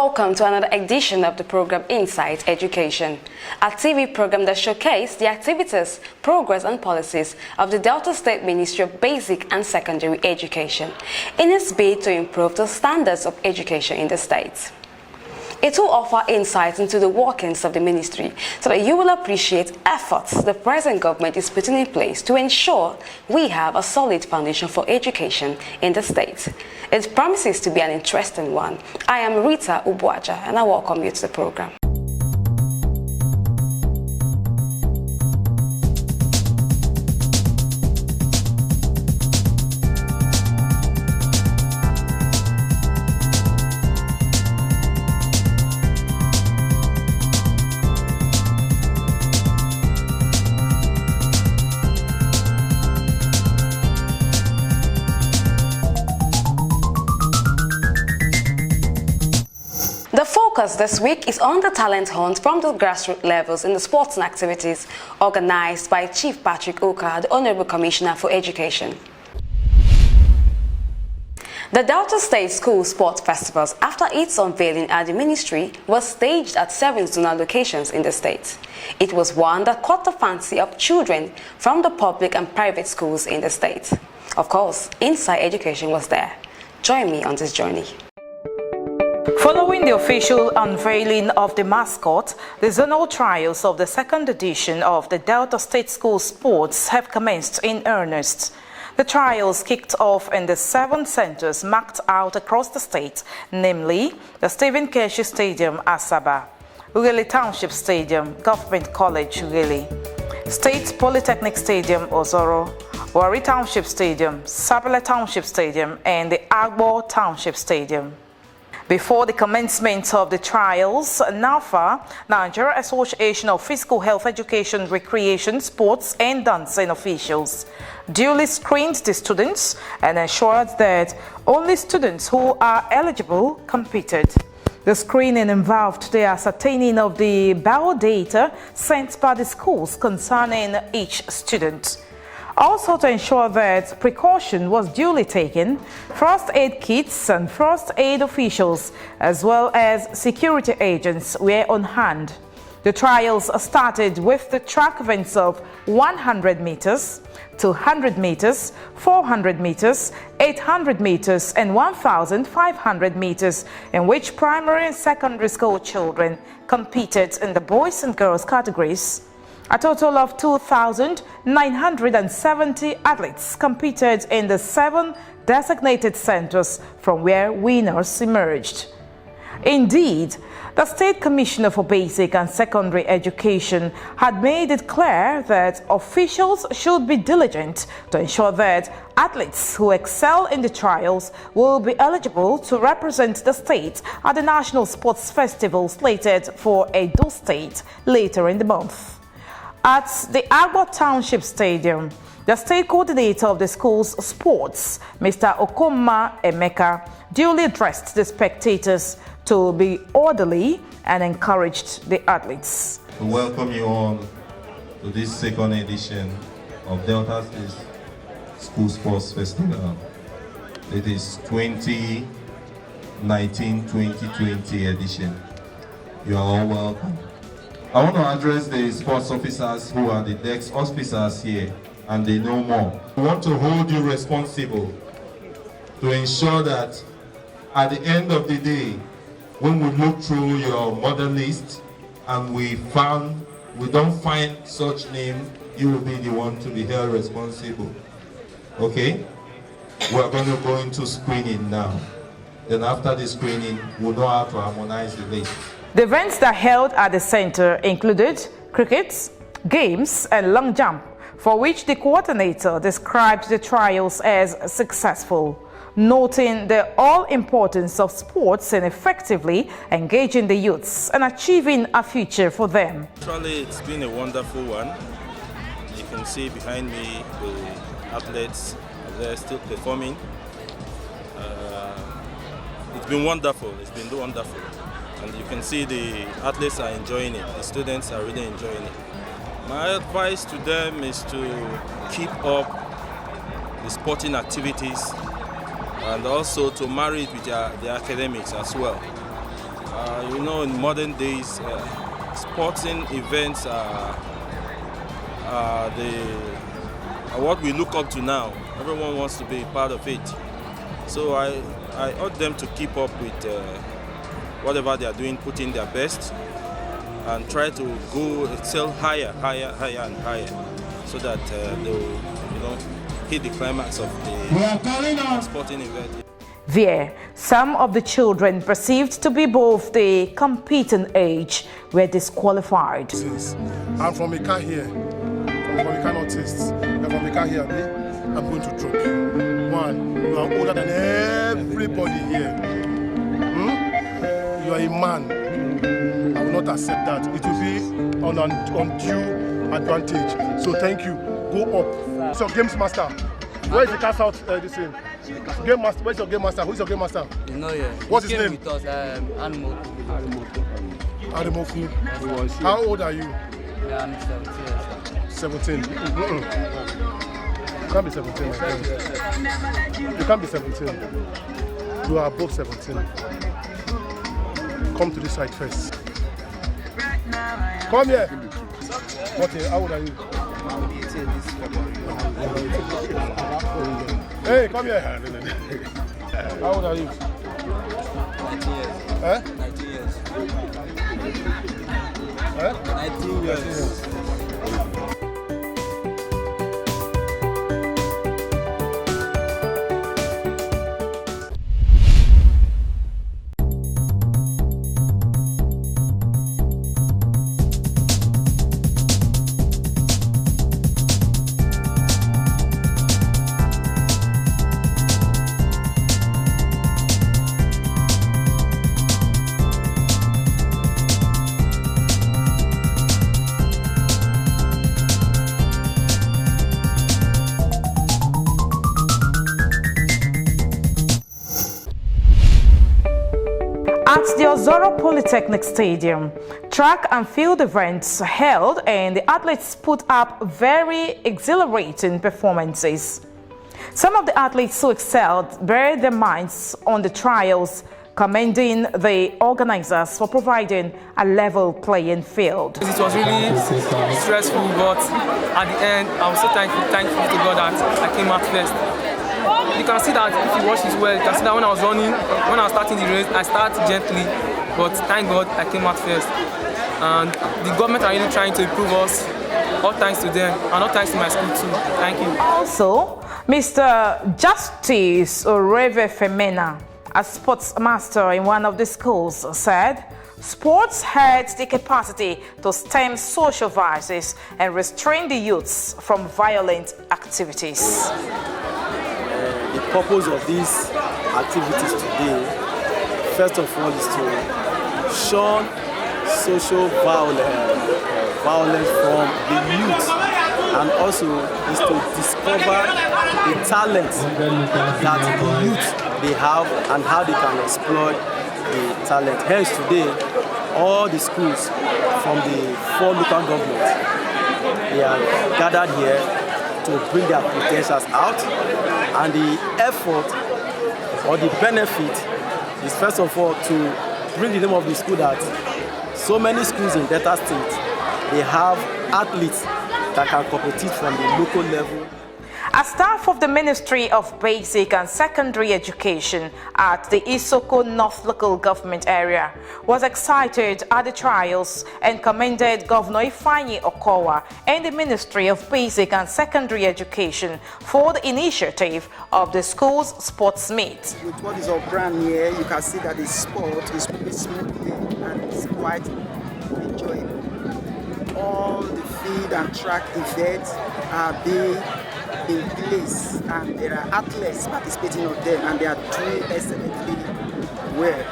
Welcome to another edition of the program Insight Education, a TV program that showcases the activities, progress and policies of the Delta State Ministry of Basic and Secondary Education in its bid to improve the standards of education in the state. It will offer insights into the workings of the ministry so that you will appreciate efforts the present government is putting in place to ensure we have a solid foundation for education in the state. It promises to be an interesting one. I am Rita Ubuaja and I welcome you to the program. The focus this week is on the talent hunt from the grassroots levels in the sports and activities organized by Chief Patrick Oka, the Honorable Commissioner for Education. The Delta State School Sports Festivals, after its unveiling at the ministry, was staged at 7 zonal locations in the state. It was one that caught the fancy of children from the public and private schools in the state. Of course, Inside Education was there. Join me on this journey. Following the official unveiling of the mascot, the zonal trials of the second edition of the Delta State School Sports have commenced in earnest. The trials kicked off in the 7 centers marked out across the state, namely the Stephen Keshi Stadium, Asaba, Ughelli Township Stadium, Government College, Ughelli, State Polytechnic Stadium, Ozoro, Wari Township Stadium, Sapele Township Stadium, and the Agbo Township Stadium. Before the commencement of the trials, NAFA, Nigeria Association of Physical Health Education, Recreation, Sports and Dancing officials, duly screened the students and ensured that only students who are eligible competed. The screening involved the ascertaining of the biodata sent by the schools concerning each student. Also, to ensure that precaution was duly taken, first aid kits and first aid officials as well as security agents were on hand. The trials started with the track events of 100 meters, 200 meters, 400 meters, 800 meters and 1,500 meters, in which primary and secondary school children competed in the boys and girls categories. A total of 2,970 athletes competed in the 7 designated centers from where winners emerged. Indeed, the State Commissioner for Basic and Secondary Education had made it clear that officials should be diligent to ensure that athletes who excel in the trials will be eligible to represent the state at the National Sports Festival slated for Edo State later in the month. At the Agbo Township Stadium, the state coordinator of the school's sports, Mr. Okoma Emeka, duly addressed the spectators to be orderly and encouraged the athletes. We welcome you all to this second edition of Delta State School Sports Festival. It is 2019-2020 edition. You are all welcome. I want to address the sports officers who are the desk officers here, and they know more. We want to hold you responsible to ensure that at the end of the day, when we look through your mother list and we don't find such name, you will be the one to be held responsible. Okay? We're going to go into screening now. Then after the screening, we'll know how to harmonize the list. The events that held at the center included cricket, games and long jump, for which the coordinator described the trials as successful, noting the all-importance of sports in effectively engaging the youths and achieving a future for them. Actually, it's been a wonderful one. You can see behind me the athletes, they're still performing. It's been wonderful, And you can see the athletes are enjoying it, the students are really enjoying it. My advice to them is to keep up the sporting activities and also to marry it with the academics as well. You know, in modern days, sporting events are what we look up to now. Everyone wants to be part of it. So I urge them to keep up with whatever they are doing, put in their best, and try to go excel higher and higher, so that they'll hit the climax of the sporting event. There, some of the children perceived to be above the competing age were disqualified. I'm from a car here, from a car Northeast. I'm from a car here. I'm going to drop you. One, you are older than everybody here. You are a man. I will not accept that. It will be on undue advantage. So thank you. Go up. So games master. Where is the cast out this thing? Game master. Where's your game master? Who's your game master? You know, yeah. What's his name? With us, Arimoku. How old are you? Yeah, I'm 17 17. years. You can't be 17. My friend. You can't be 17. You are above 17. Come to this side first. Come here. Okay, how old are you? Hey, come here. How old are you? 19 years. Eh? 19 years. Eh? 19 years. At the Ozoro Polytechnic Stadium, track and field events held and the athletes put up very exhilarating performances. Some of the athletes who excelled buried their minds on the trials, commending the organizers for providing a level playing field. It was really stressful, but at the end, I was so thankful to God that I came out first. You can see that if you watch this well, you can see that when I was running, when I was starting the race, I started gently, but thank God I came out first. And the government are really trying to improve us. All thanks to them, and all thanks to my school too. Thank you. Also, Mr. Justice Oreve Femena, a sports master in one of the schools, said sports has the capacity to stem social vices and restrain the youths from violent activities. The purpose of these activities today, first of all, is to shun social violence from the youth, and also is to discover the talent that the youth they have and how they can exploit the talent. Hence today, all the schools from the 4 local governments, they are gathered here to bring their potentials out, and the effort or the benefit is first of all to bring the name of the school that so many schools in Delta State, they have athletes that can compete from the local level. A staff of the Ministry of Basic and Secondary Education at the Isoko North Local Government area was excited at the trials and commended Governor Ifeanyi Okowa and the Ministry of Basic and Secondary Education for the initiative of the school's sports meet. With what is our brand here, you can see that the sport is pretty smoothly and it's quite enjoyable. All the field and track events are being in place, and there are athletes participating on them, and they are doing excellently well.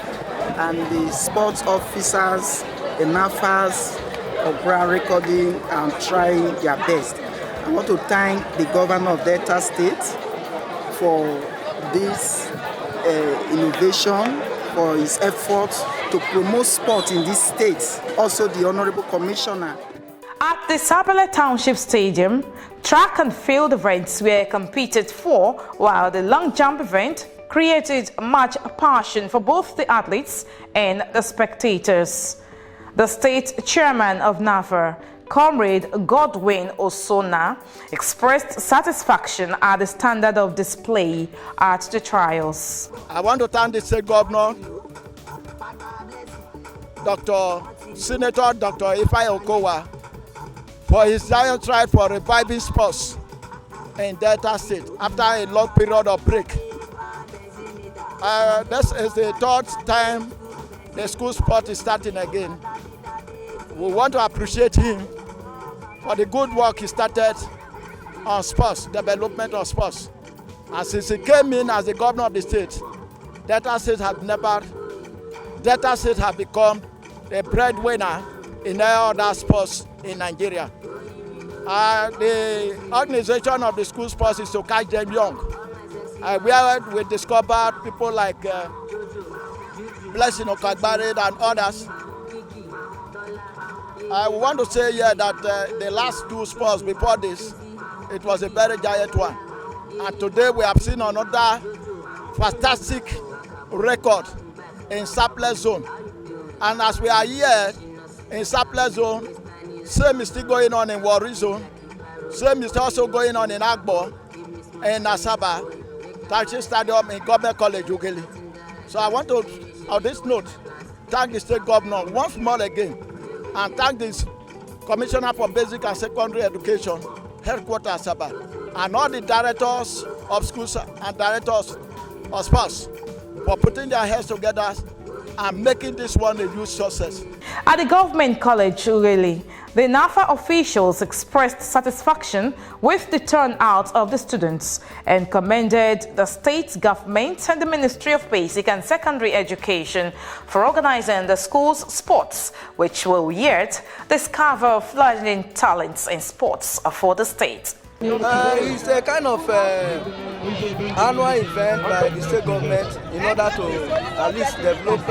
And the sports officers, the NAFAs of ground recording and trying their best. I want to thank the governor of Delta State for this innovation, for his efforts to promote sport in this state. Also the Honorable Commissioner. At the Sapele Township Stadium, track and field events were competed for, while the long jump event created much passion for both the athletes and the spectators. The state chairman of NAFA, Comrade Godwin Osona, expressed satisfaction at the standard of display at the trials. I want to thank the state governor, Senator Dr. Ifeanyi Okowa, for his giant stride for reviving sports in Delta State after a long period of break. This is the third time the school sport is starting again. We want to appreciate him for the good work he started on sports, development of sports. And since he came in as the governor of the state, Delta State has become the breadwinner in all other sports in Nigeria. The organization of the school sports is to catch them young. Where we discovered people like Blessing Okagbare and others. I want to say here that the last two sports before this, it was a very giant one. And today we have seen another fantastic record in surplus zone. And as we are here in surplus zone, same is still going on in Warri zone, same is also going on in Agbo, in Asaba, Tachi Stadium in Government College, Ughelli. So I want to, on this note, thank the state governor once more again, and thank the Commissioner for Basic and Secondary Education, Headquarters Asaba, and all the directors of schools and directors of sports for putting their heads together and making this one a huge success. At the Government College, Ughelli, the NAFA officials expressed satisfaction with the turnout of the students and commended the state government and the Ministry of Basic and Secondary Education for organizing the school's sports, which will yet discover fledgling talents in sports for the state. It's a kind of annual event by the state government in order to at least develop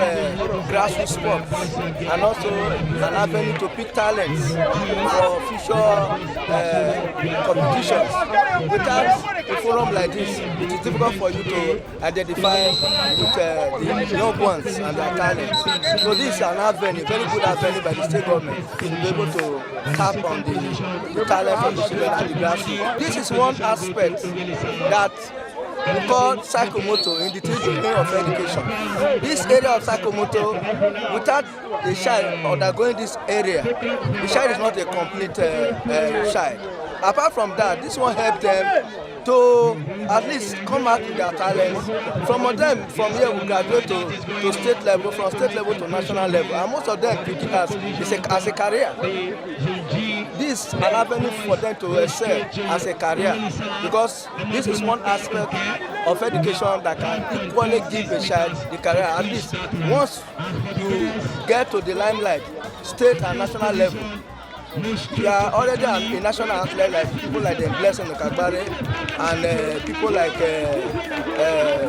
grassroots sports and also an avenue to pick talents for future competitions. Without a forum like this, it is difficult for you to identify with the young ones and their talents. So this is an avenue, very good avenue by the state government to be able to tap on the talents of the children at the grassroots. This is one aspect that we call psychomotor in the teaching of education. This area of psychomotor, without the child undergoing this area, the child is not a complete child. Apart from that, this one helps them to at least come out with their talents. Some of them from here will graduate to state level, from state level to national level, and most of them pick it as a career. This is an avenue for them to excel as a career, because this is one aspect of education that can equally give a child the career. At least once you get to the limelight, state and national level, you are already a national athlete, like people like them Blessing Okagbare and people like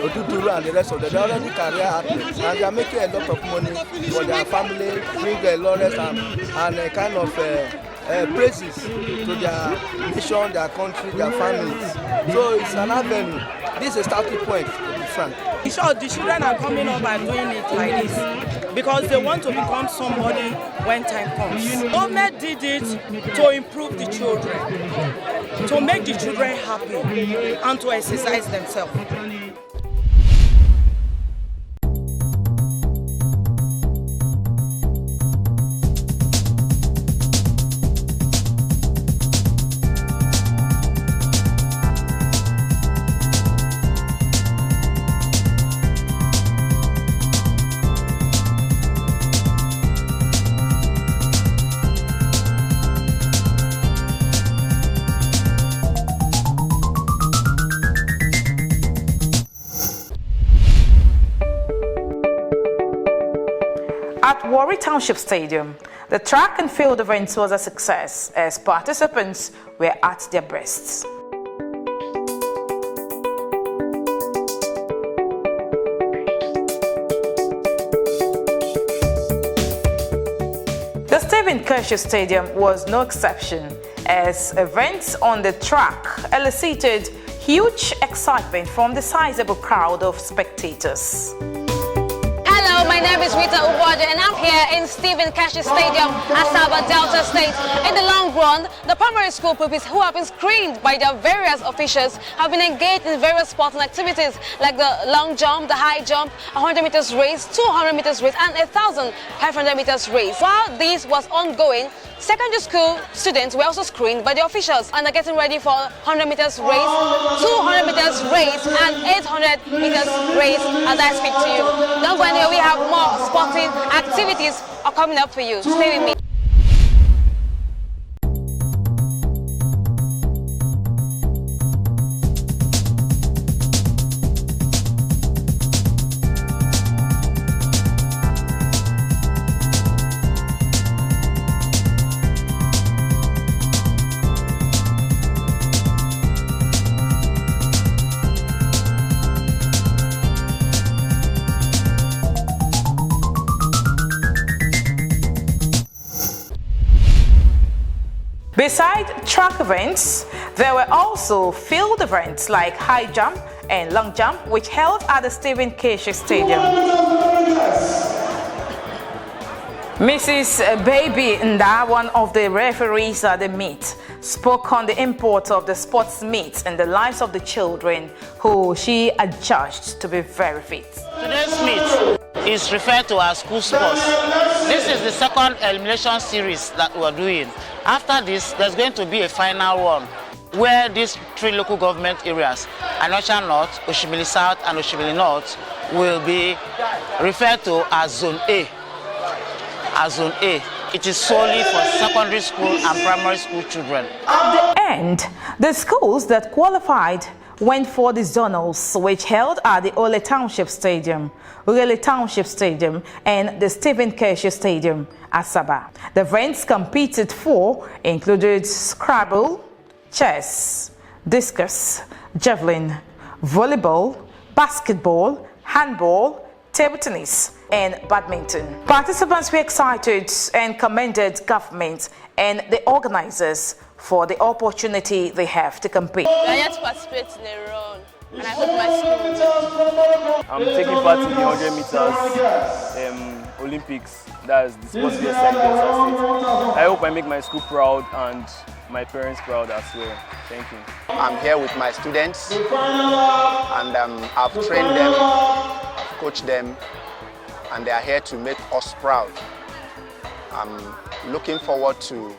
Oduduru and the rest of them. They are already career athletes and they are making a lot of money for their family, bring their laurels and kind of praises to their nation, their country, their families. So it's an avenue. This is a starting point, to be frank. In short, the children are coming up and doing it like this because they want to become somebody when time comes. Government did it to improve the children, to make the children happy and to exercise themselves. At Warri Township Stadium, the track and field event was a success as participants were at their bests. The Stephen Kershaw Stadium was no exception as events on the track elicited huge excitement from the sizable crowd of spectators. Hello, my name is Rita Uboje and I'm here in Stephen Keshi Stadium, Asaba, Delta State. In the long run, the primary school pupils who have been screened by their various officials have been engaged in various sporting activities like the long jump, the high jump, 100 meters race, 200 meters race and 1,500 meters race. While this was ongoing, secondary school students were also screened by the officials and are getting ready for 100 meters race, 200 meters race and 800 meters race as I speak to you. Don't go anywhere, we have more sporting activities are coming up for you. Stay with me. Besides track events, there were also field events like high jump and long jump, which held at the Stephen Keshi Stadium. Mrs. Baby Nda, one of the referees at the meet, spoke on the import of the sports meets in the lives of the children who she adjudged to be very fit. Today's meet is referred to as school sports. This is the second elimination series that we're doing. After this, there's going to be a final one where these three local government areas, Anocha North, Oshimili South and Oshimili North, will be referred to as Zone A. As Zone A. It is solely for secondary school and primary school children. At the end, the schools that qualified went for the zonals, which held at the Ole Township Stadium, Raleigh Township Stadium, and the Stephen Keshi Stadium, Asaba. The events competed for included Scrabble, chess, discus, javelin, volleyball, basketball, handball, table tennis, and badminton. Participants were excited and commended government and the organizers for the opportunity they have to compete. I yet to participate in a run, and I hope my school. I'm taking part in the 100 meters Olympics. That's the sports fiesta in Delta State. I hope I make my school proud and my parents proud as well. Thank you. I'm here with my students, and I've trained them, I've coached them, and they are here to make us proud. I'm looking forward to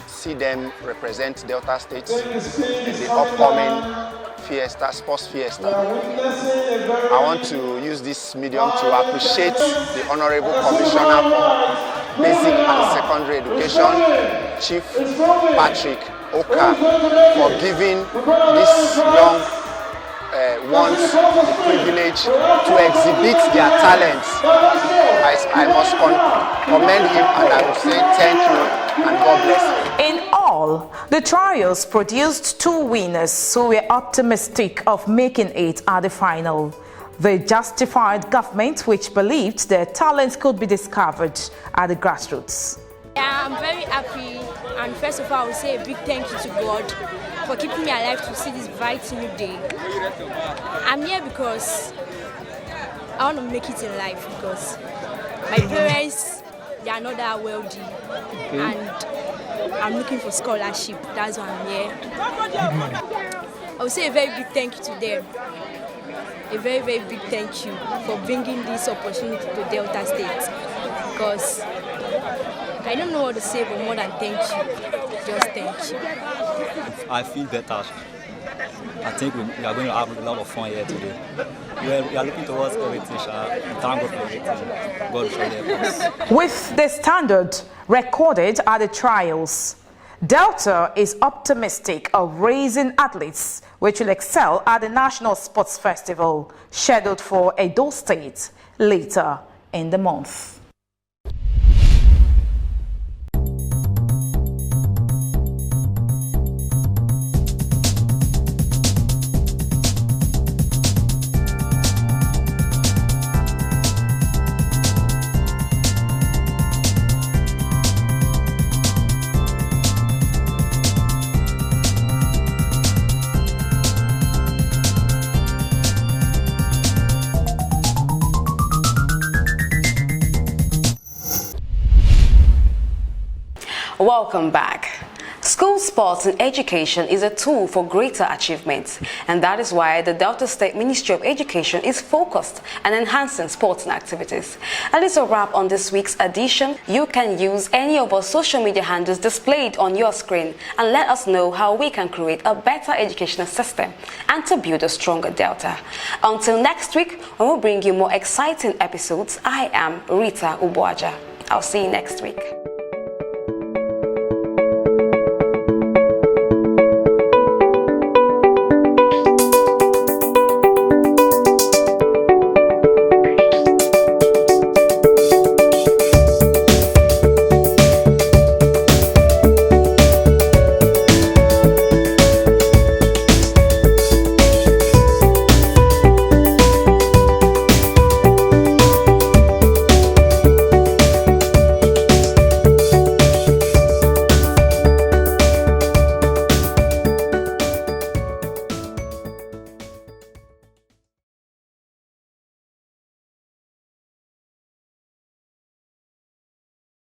see them represent Delta State in the upcoming fiesta, sports fiesta. I want to use this medium to appreciate the Honorable Commissioner for Basic and Secondary Education, Chief Patrick Oka, for giving this young ones the privilege to exhibit their talents. I must commend him, and I will say thank you and God bless him. In all, the trials produced two winners who were optimistic of making it at the final. They justified government which believed their talents could be discovered at the grassroots. Yeah, I'm very happy, and first of all I will say a big thank you to God for keeping me alive to see this bright new day. I'm here because I want to make it in life, because my parents, they are not that wealthy, and I'm looking for scholarship. That's why I'm here. I will say a very big thank you to them. A very, very big thank you for bringing this opportunity to Delta State, because I don't know what to say, but more than thank you, just thank you. I feel better. I think we are going to have a lot of fun here today. We are looking towards everything. Thank God for everything. God will show us. With the standard recorded at the trials, Delta is optimistic of raising athletes which will excel at the National Sports Festival scheduled for Edo State later in the month. Welcome back. School sports and education is a tool for greater achievements, and that is why the Delta State Ministry of Education is focused on enhancing sports and activities. That is a wrap on this week's edition. You can use any of our social media handles displayed on your screen and let us know how we can create a better educational system and to build a stronger Delta. Until next week, when we bring you more exciting episodes, I am Rita Uboaja. I'll see you next week.